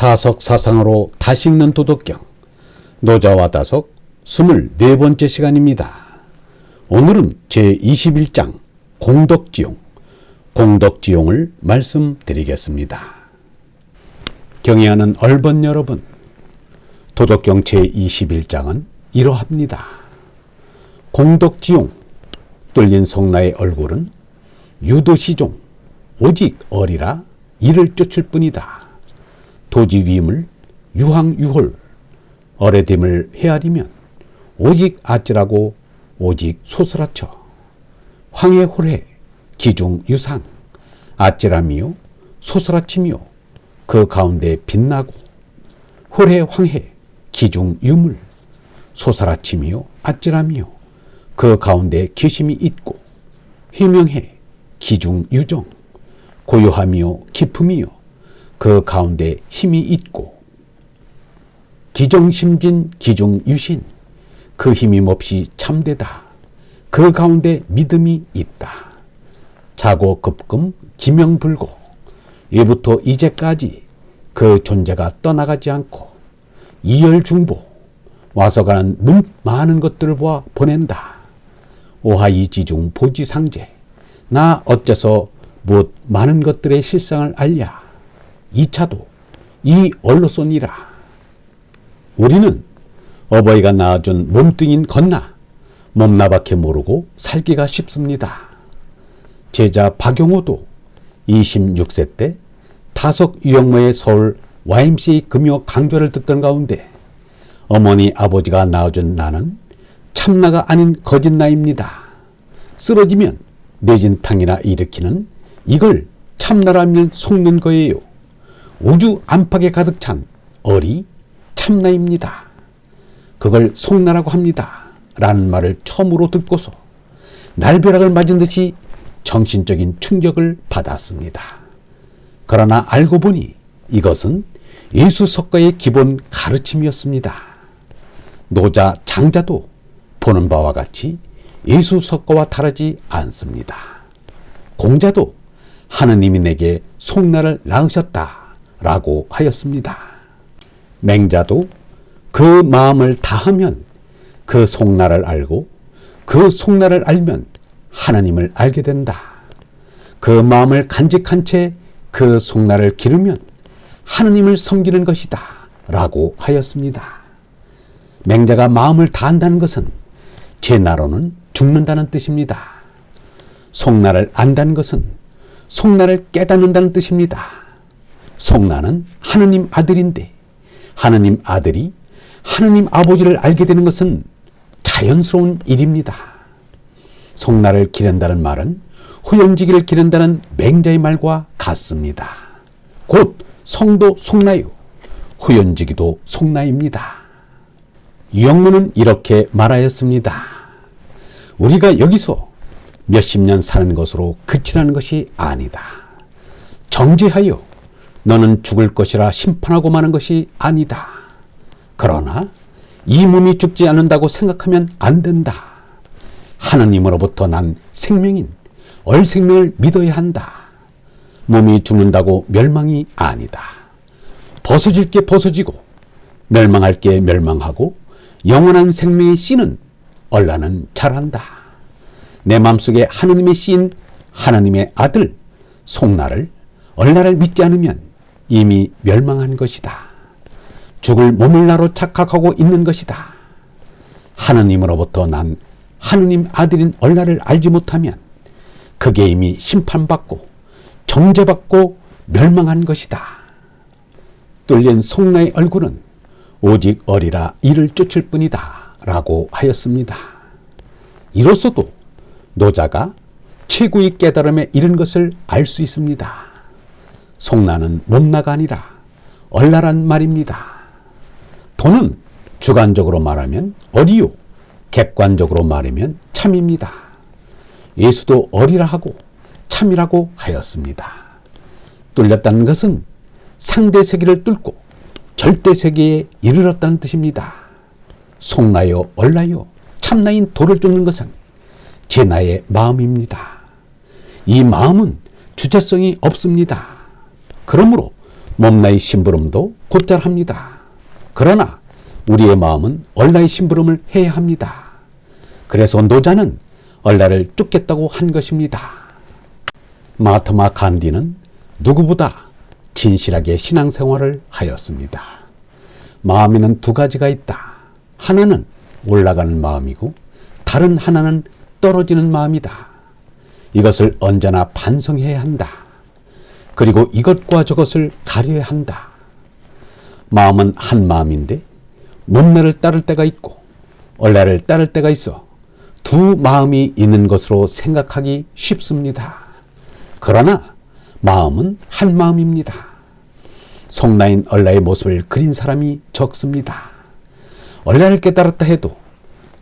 다석 사상으로 다시 읽는 도덕경 노자와 다석 24번째 시간입니다. 오늘은 제21장 공덕지용을 말씀드리겠습니다. 경애하는 얼번 여러분, 도덕경 제21장은 이러합니다. 공덕지용, 뚫린 송나의 얼굴은 유도시종, 오직 어리라 이를 쫓을 뿐이다. 도지위임을 유항유홀, 어레됨을 헤아리면 오직 아찔하고 오직 소스라쳐. 황해홀해 기중유상, 아찔함이요 소스라치며 그 가운데 빛나고, 홀해황해 기중유물, 소스라치며 아찔함이요 그 가운데 기심이 있고, 희명해 기중유정, 고요하며 기품이요 그 가운데 힘이 있고, 기정심진 기중유신, 그 힘이 몹시 참되다. 그 가운데 믿음이 있다. 자고급금 기명불고, 예부터 이제까지 그 존재가 떠나가지 않고 이열중보, 와서가는 많은 것들을 보아 보낸다. 오하이지중 보지상제, 나 어째서 무엇 많은 것들의 실상을 알랴. 2차도 이 얼로소니라. 우리는 어버이가 낳아준 몸뚱인 건나 몸나밖에 모르고 살기가 쉽습니다. 제자 박용호도 26세 때 다석 유영모의 서울 YMCA 금요 강좌를 듣던 가운데 어머니 아버지가 낳아준 나는 참나가 아닌 거짓나입니다. 쓰러지면 뇌진탕이나 일으키는 이걸 참나라면 속는 거예요. 우주 안팎에 가득 찬 어리 참나입니다. 그걸 속나라고 합니다. 라는 말을 처음으로 듣고서 날벼락을 맞은 듯이 정신적인 충격을 받았습니다. 그러나 알고 보니 이것은 예수석가의 기본 가르침이었습니다. 노자 장자도 보는 바와 같이 예수석가와 다르지 않습니다. 공자도 하느님이 내게 속나를 낳으셨다 라고 하였습니다. 맹자도 그 마음을 다하면 그 속나를 알고, 그 속나를 알면 하나님을 알게 된다. 그 마음을 간직한 채 그 속나를 기르면 하나님을 섬기는 것이다 라고 하였습니다. 맹자가 마음을 다한다는 것은 제 나로는 죽는다는 뜻입니다. 속나를 안다는 것은 속나를 깨닫는다는 뜻입니다. 속나는 하느님 아들인데, 하느님 아들이 하느님 아버지를 알게 되는 것은 자연스러운 일입니다. 속나를 기른다는 말은 후연지기를 기른다는 맹자의 말과 같습니다. 곧 성도 속나요, 후연지기도 속나입니다. 유영모는 이렇게 말하였습니다. 우리가 여기서 몇십 년 사는 것으로 그치라는 것이 아니다. 정죄하여 너는 죽을 것이라 심판하고 마는 것이 아니다. 그러나 이 몸이 죽지 않는다고 생각하면 안 된다. 하느님으로부터 난 생명인 얼생명을 믿어야 한다. 몸이 죽는다고 멸망이 아니다. 벗어질 게 벗어지고 멸망할 게 멸망하고 영원한 생명의 씨는 얼라는 잘한다. 내 마음속에 하느님의 씨인 하나님의 아들 속나를 얼라를 믿지 않으면 이미 멸망한 것이다. 죽을 몸을 나로 착각하고 있는 것이다. 하느님으로부터 난 하느님 아들인 얼라를 알지 못하면 그게 이미 심판받고 정죄받고 멸망한 것이다. 뚫린 속나의 얼굴은 오직 어리라 이를 쫓을 뿐이다 라고 하였습니다. 이로써도 노자가 최고의 깨달음에 이른 것을 알 수 있습니다. 속나는 몸나가 아니라 얼라란 말입니다. 도는 주관적으로 말하면 어리요, 객관적으로 말하면 참입니다. 예수도 어리라 하고 참이라고 하였습니다. 뚫렸다는 것은 상대 세계를 뚫고 절대 세계에 이르렀다는 뜻입니다. 속나요 얼라요 참나인 도를 쫓는 것은 제 나의 마음입니다. 이 마음은 주체성이 없습니다. 그러므로 몸나의 심부름도 곧잘 합니다. 그러나 우리의 마음은 얼라의 심부름을 해야 합니다. 그래서 노자는 얼라를 쫓겠다고 한 것입니다. 마하트마 간디는 누구보다 진실하게 신앙생활을 하였습니다. 마음에는 두 가지가 있다. 하나는 올라가는 마음이고 다른 하나는 떨어지는 마음이다. 이것을 언제나 반성해야 한다. 그리고 이것과 저것을 가려야 한다. 마음은 한 마음인데 몸매를 따를 때가 있고 얼라를 따를 때가 있어 두 마음이 있는 것으로 생각하기 쉽습니다. 그러나 마음은 한 마음입니다. 송나인 얼라의 모습을 그린 사람이 적습니다. 얼라를 깨달았다 해도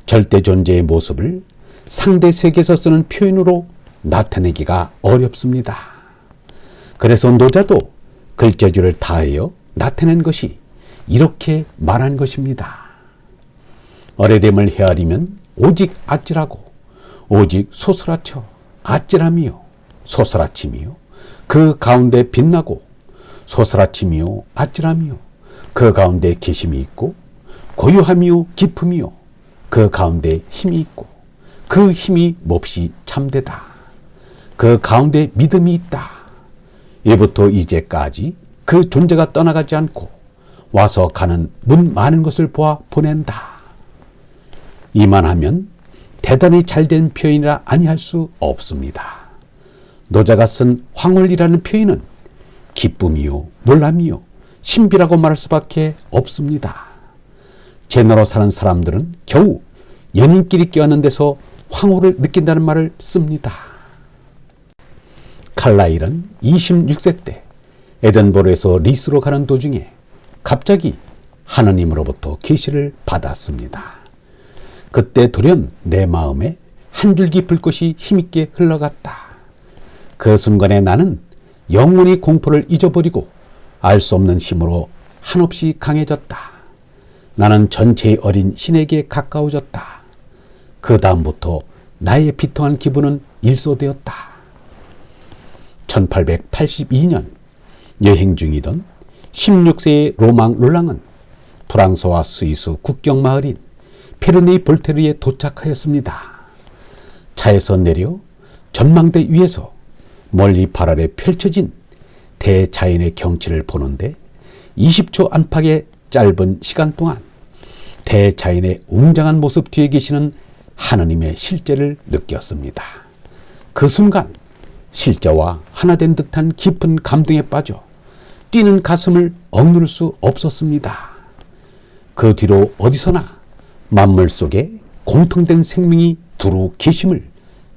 절대 존재의 모습을 상대 세계에서 쓰는 표현으로 나타내기가 어렵습니다. 그래서 노자도 글재주를 다하여 나타낸 것이 이렇게 말한 것입니다. 어레됨을 헤아리면 오직 아찔하고 오직 소스라쳐 아찔함이요 소스라침이요 그 가운데 빛나고 소스라침이요 아찔함이요 그 가운데 계심이 있고 고요함이요 깊음이요 그 가운데 힘이 있고 그 힘이 몹시 참되다. 그 가운데 믿음이 있다. 예부터 이제까지 그 존재가 떠나가지 않고 와서 가는 문 많은 것을 보아 보낸다. 이만하면 대단히 잘된 표현이라 아니할 수 없습니다. 노자가 쓴 황홀이라는 표현은 기쁨이요 놀람이요 신비라고 말할 수밖에 없습니다. 제너로 사는 사람들은 겨우 연인끼리 껴안는 데서 황홀을 느낀다는 말을 씁니다. 칼라일은 26세 때 에든버러에서 리스로 가는 도중에 갑자기 하느님으로부터 계시를 받았습니다. 그때 돌연 내 마음에 한 줄기 불꽃이 힘있게 흘러갔다. 그 순간에 나는 영원히 공포를 잊어버리고 알 수 없는 힘으로 한없이 강해졌다. 나는 전체의 어린 신에게 가까워졌다. 그 다음부터 나의 비통한 기분은 일소되었다. 1882년 여행 중이던 16세의 로망 롤랑은 프랑스와 스위스 국경 마을인 페르네이 볼테르에 도착하였습니다. 차에서 내려 전망대 위에서 멀리 발 아래 펼쳐진 대자연의 경치를 보는데 20초 안팎의 짧은 시간 동안 대자연의 웅장한 모습 뒤에 계시는 하느님의 실제를 느꼈습니다. 그 순간 실제와 하나된 듯한 깊은 감동에 빠져 뛰는 가슴을 억누를 수 없었습니다. 그 뒤로 어디서나 만물 속에 공통된 생명이 두루 계심을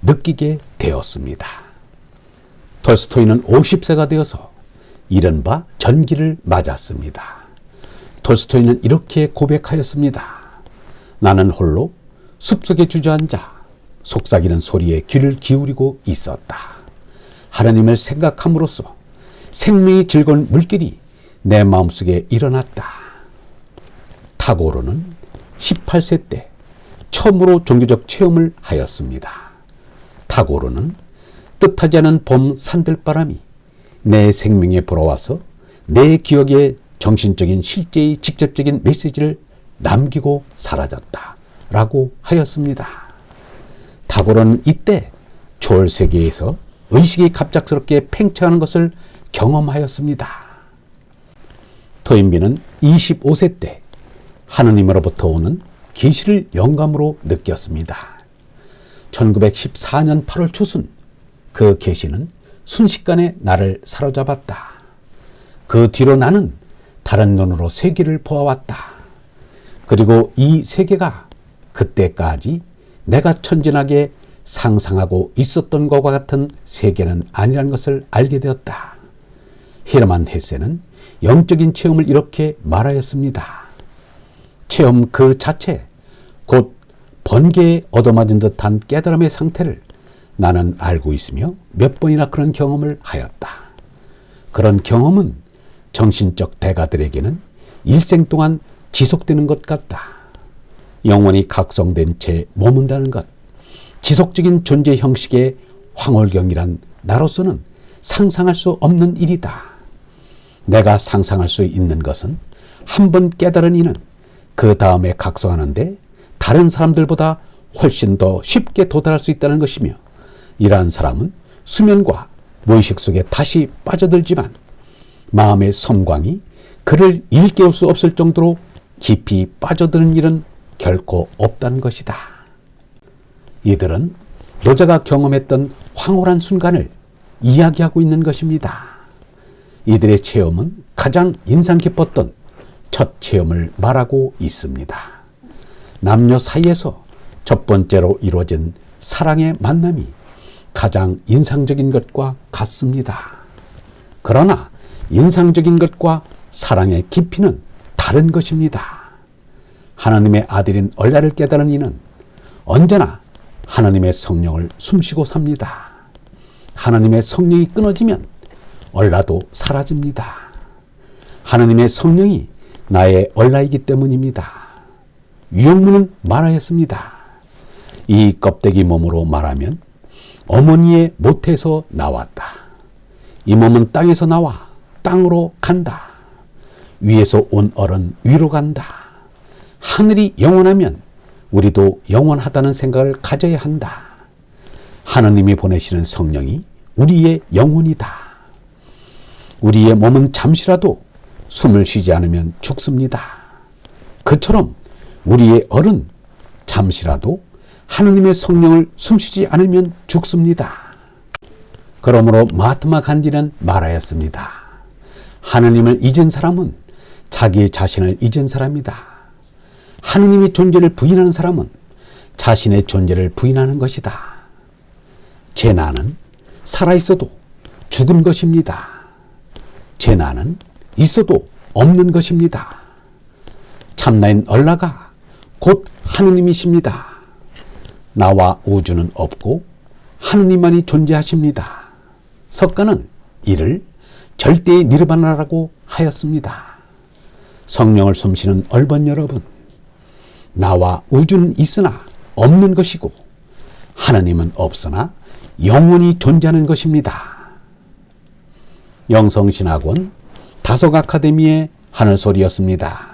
느끼게 되었습니다. 톨스토이는 50세가 되어서 이른바 전기를 맞았습니다. 톨스토이는 이렇게 고백하였습니다. 나는 홀로 숲속에 주저앉아 속삭이는 소리에 귀를 기울이고 있었다. 하나님을 생각함으로써 생명이 즐거운 물길이 내 마음속에 일어났다. 타고르는 18세 때 처음으로 종교적 체험을 하였습니다. 타고르는 뜻하지 않은 봄 산들바람이 내 생명에 불어와서 내 기억에 정신적인 실제의 직접적인 메시지를 남기고 사라졌다 라고 하였습니다. 타고르는 이때 초월 세계에서 의식이 갑작스럽게 팽창하는 것을 경험하였습니다. 토인비는 25세 때 하느님으로부터 오는 계시를 영감으로 느꼈습니다. 1914년 8월 초순 그 계시는 순식간에 나를 사로잡았다. 그 뒤로 나는 다른 눈으로 세계를 보아왔다. 그리고 이 세계가 그때까지 내가 천진하게 상상하고 있었던 것과 같은 세계는 아니라는 것을 알게 되었다. 헤르만 헤세는 영적인 체험을 이렇게 말하였습니다. 체험 그 자체, 곧 번개에 얻어맞은 듯한 깨달음의 상태를 나는 알고 있으며 몇 번이나 그런 경험을 하였다. 그런 경험은 정신적 대가들에게는 일생 동안 지속되는 것 같다. 영원히 각성된 채 머문다는 것, 지속적인 존재 형식의 황홀경이란 나로서는 상상할 수 없는 일이다. 내가 상상할 수 있는 것은 한 번 깨달은 이는 그 다음에 각성하는데 다른 사람들보다 훨씬 더 쉽게 도달할 수 있다는 것이며, 이러한 사람은 수면과 무의식 속에 다시 빠져들지만 마음의 섬광이 그를 일깨울 수 없을 정도로 깊이 빠져드는 일은 결코 없다는 것이다. 이들은 노자가 경험했던 황홀한 순간을 이야기하고 있는 것입니다. 이들의 체험은 가장 인상 깊었던 첫 체험을 말하고 있습니다. 남녀 사이에서 첫 번째로 이루어진 사랑의 만남이 가장 인상적인 것과 같습니다. 그러나 인상적인 것과 사랑의 깊이는 다른 것입니다. 하나님의 아들인 얼라를 깨달은 이는 언제나 하나님의 성령을 숨쉬고 삽니다. 하나님의 성령이 끊어지면 얼라도 사라집니다. 하나님의 성령이 나의 얼라이기 때문입니다. 유영문은 말하였습니다. 이 껍데기 몸으로 말하면 어머니의 모태에서 나왔다. 이 몸은 땅에서 나와 땅으로 간다. 위에서 온 얼은 위로 간다. 하늘이 영원하면 우리도 영원하다는 생각을 가져야 한다. 하나님이 보내시는 성령이 우리의 영혼이다. 우리의 몸은 잠시라도 숨을 쉬지 않으면 죽습니다. 그처럼 우리의 얼은 잠시라도 하나님의 성령을 숨쉬지 않으면 죽습니다. 그러므로 마하트마 간디는 말하였습니다. 하나님을 잊은 사람은 자기 자신을 잊은 사람이다. 하나님의 존재를 부인하는 사람은 자신의 존재를 부인하는 것이다. 제 나는 살아있어도 죽은 것입니다. 제 나는 있어도 없는 것입니다. 참나인 얼라가 곧 하느님이십니다. 나와 우주는 없고 하느님만이 존재하십니다. 석가는 이를 절대의 니르바나라고 하였습니다. 성령을 숨쉬는 얼번 여러분, 나와 우주는 있으나 없는 것이고 하나님은 없으나 영원히 존재하는 것입니다. 영성신학원 다속 아카데미의 하늘소리였습니다.